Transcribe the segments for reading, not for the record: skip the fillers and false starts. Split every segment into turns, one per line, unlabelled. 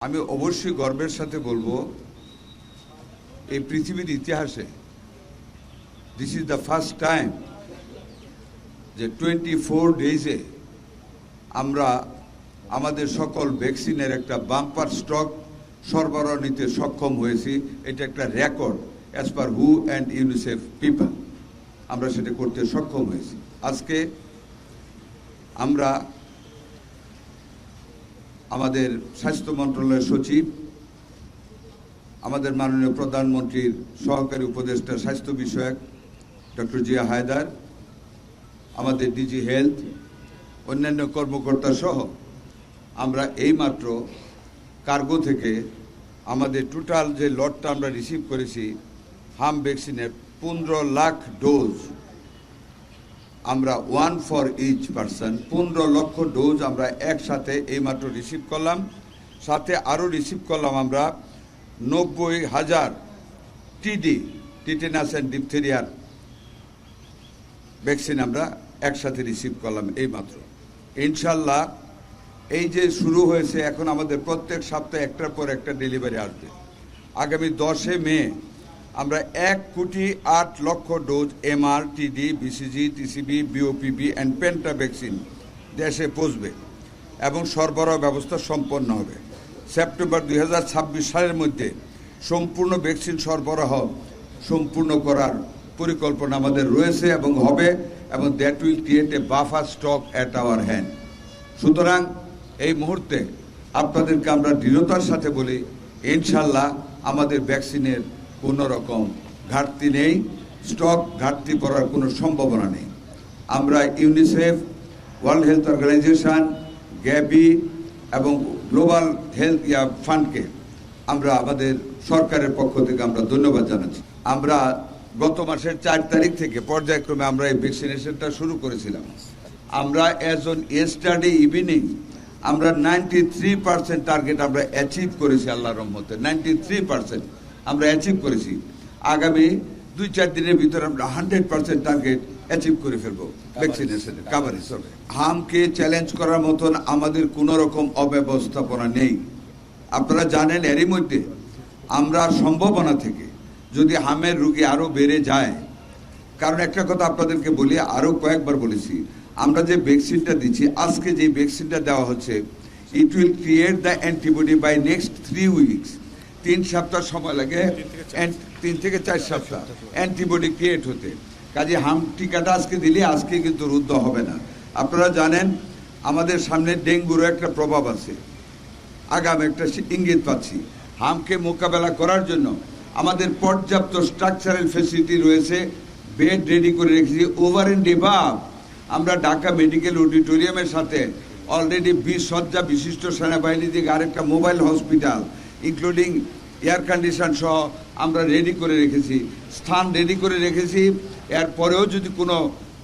আমি অবশ্যই গর্বের সাথে বলবো এই পৃথিবীর ইতিহাসে this is the first time যে 24 ডেজে আমরা আমাদের সকল ভ্যাকসিনের একটা বাম্পার স্টক সরবরাহ নিতে সক্ষম হয়েছি। এটা একটা record as per who and UNICEF people, আমরা সেটা করতে সক্ষম হয়েছি। আজকে আমরা আমাদের স্বাস্থ্য মন্ত্রণালয়ের সচিব, আমাদের মাননীয় প্রধানমন্ত্রীর সহকারী উপদেষ্টা স্বাস্থ্য বিষয়ক ডক্টর জিয়া হায়দার, আমাদের ডিজি হেলথ, অন্যান্য কর্মকর্তা সহ আমরা এইমাত্র কার্গো থেকে আমাদের টোটাল যে লটটা আমরা রিসিভ করেছি হাম ভ্যাকসিনের 15 লাখ ডোজ, আমরা 1 ফর ইচ পারসন 15 লক্ষ ডোজ আমরা একসাথে এইমাত্র রিসিভ করলাম। সাথে আরও রিসিভ করলাম আমরা 90,000 টিডি, টিটেনাস অ্যান্ড ডিপথেরিয়ার ভ্যাকসিন আমরা একসাথে রিসিভ করলাম এইমাত্র। ইনশাল্লাহ এই যে শুরু হয়েছে, এখন আমাদের প্রত্যেক সপ্তাহে একটার পর একটা ডেলিভারি আসবে। আগামী 10 মে আমরা 1,08,00,000 dose MR, TD, BCG, TCB, BOPB and penta vaccine দেশে পৌঁছবে এবং সরবরাহ ব্যবস্থা সম্পন্ন হবে। সেপ্টেম্বর 2026 সালের মধ্যে সম্পূর্ণ ভ্যাকসিন সরবরাহ সম্পূর্ণ করার পরিকল্পনা আমাদের রয়েছে এবং হবে, এবং that will create a buffer stock at our hand. সুতরাং এই মুহূর্তে আপনাদেরকে আমরা দৃঢ়তার সাথে বলি, ইনশাল্লাহ আমাদের ভ্যাকসিনের কোনো রকম ঘাটতি নেই, স্টক ঘাটতি পড়ার কোনো সম্ভাবনা নেই। আমরা UNICEF, world health organisation, Gavi এবং গ্লোবাল হেলথ ফান্ডকে আমরা আমাদের সরকারের পক্ষ থেকে আমরা ধন্যবাদ জানাচ্ছি। আমরা গত মাসের 4 তারিখ থেকে পর্যায়ক্রমে আমরা এই ভ্যাকসিনেশনটা শুরু করেছিলাম। আমরা অ্যাজ অন ইয়েস্টারডে ইভিনিং আমরা 93% টার্গেট আমরা অ্যাচিভ করেছি। আল্লাহর রহমতে 93% আমরা অ্যাচিভ করেছি। আগামী 2-4 দিনের ভিতরে আমরা 100% টার্গেট অ্যাচিভ করে ফেলবো ভ্যাকসিনেশনের কাভারেজ হবে। হামকে চ্যালেঞ্জ করার মতন আমাদের কোনো রকম অব্যবস্থাপনা নেই। আপনারা জানেন এরই মধ্যে আমরা সম্ভাবনা থেকে যদি হামের রোগী আরও বেড়ে যায়, কারণ একটা কথা আপনাদেরকে বলি, আরও কয়েকবার বলেছি, আমরা যে ভ্যাকসিনটা দিচ্ছি, আজকে যে ভ্যাকসিনটা দেওয়া হচ্ছে, it will create the antibody by next 3 weeks. 3 সপ্তাহ সময় লাগে, 3 থেকে 4 সপ্তাহ অ্যান্টিবডি ক্রিয়েট হতে। কাজে হাম টিকাটা আজকে দিলে আজকে কিন্তু রুদ্ধ হবে না। আপনারা জানেন আমাদের সামনে ডেঙ্গুরও একটা প্রভাব আছে, আগাম একটা ইঙ্গিত পাচ্ছি। হামকে মোকাবেলা করার জন্য আমাদের পর্যাপ্ত স্ট্রাকচারাল ফেসিলিটি রয়েছে, বেড রেডি করে রেখেছি। ওভার অ্যান্ড এবাভ আমরা ঢাকা মেডিকেল অডিটোরিয়ামের সাথে অলরেডি 20 শয্যা বিশিষ্ট সেনাবাহিনী থেকে আরেকটা mobile hospital including air condition সহ আমরা রেডি করে রেখেছি, স্থান রেডি করে রেখেছি। এরপরেও যদি কোনো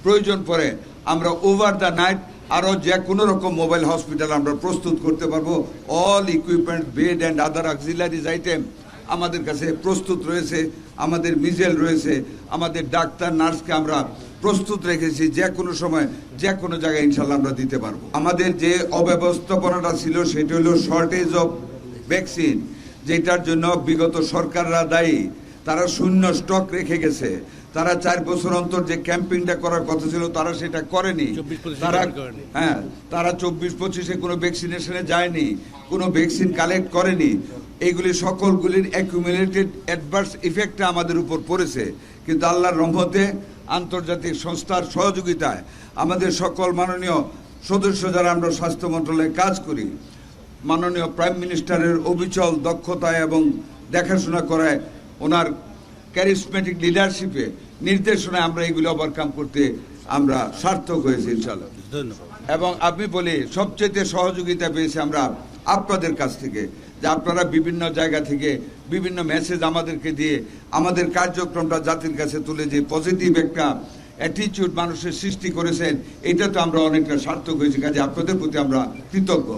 প্রয়োজন পড়ে আমরা ওভার দ্য নাইট আরও যে কোনো রকম মোবাইল হসপিটাল আমরা প্রস্তুত করতে পারবো। All equipment, bed and other auxiliaries item আমাদের কাছে প্রস্তুত রয়েছে। আমাদের মিজেল রয়েছে, আমাদের ডাক্তার নার্সকে আমরা প্রস্তুত রেখেছি। যে কোনো সময় যে কোনো জায়গায় ইনশাল্লাহ আমরা দিতে পারবো। আমাদের যে অব্যবস্থাপনাটা ছিল সেটা হলো শর্টেজ অফ ভ্যাকসিন, যেটার জন্য বিগত সরকাররা দায়ী। তারা শূন্য স্টক রেখে গেছে। তারা 4 বছর অন্তর যে ক্যাম্পিংটা করার কথা ছিল তারা সেটা করেনি। তারা 24-25-এ কোনো ভ্যাকসিনেশনে যায়নি, কোনো ভ্যাকসিন কালেক্ট করেনি। এইগুলি সকলগুলির অ্যাকুমুলেটেড অ্যাডভার্স ইফেক্টটা আমাদের উপর পড়েছে। কিন্তু আল্লাহর রহমতে আন্তর্জাতিক সংস্থার সহযোগিতায় আমাদের সকল মাননীয় সদস্য যারা আমরা স্বাস্থ্য মন্ত্রণালয়ে কাজ করি, মাননীয় প্রাইম মিনিস্টারের অবিচল দক্ষতায় এবং দেখাশোনা করায়, ওনার ক্যারিসমেটিক লিডারশিপে, নির্দেশনায় আমরা এগুলো ওভারকাম করতে আমরা সার্থক হয়েছি ইনশাআল্লাহ। এবং আমি বলি সবচেয়ে সহযোগিতা পেয়েছি আমরা আপনাদের কাছ থেকে, যে আপনারা বিভিন্ন জায়গা থেকে বিভিন্ন মেসেজ আমাদেরকে দিয়ে আমাদের কার্যক্রমটা জাতির কাছে তুলে যে পজিটিভ একটা অ্যাটিটিউড মানুষের সৃষ্টি করেছেন, এটা তো আমরা অনেকটা সার্থক হয়েছি। কাজে আপনাদের প্রতি আমরা কৃতজ্ঞ।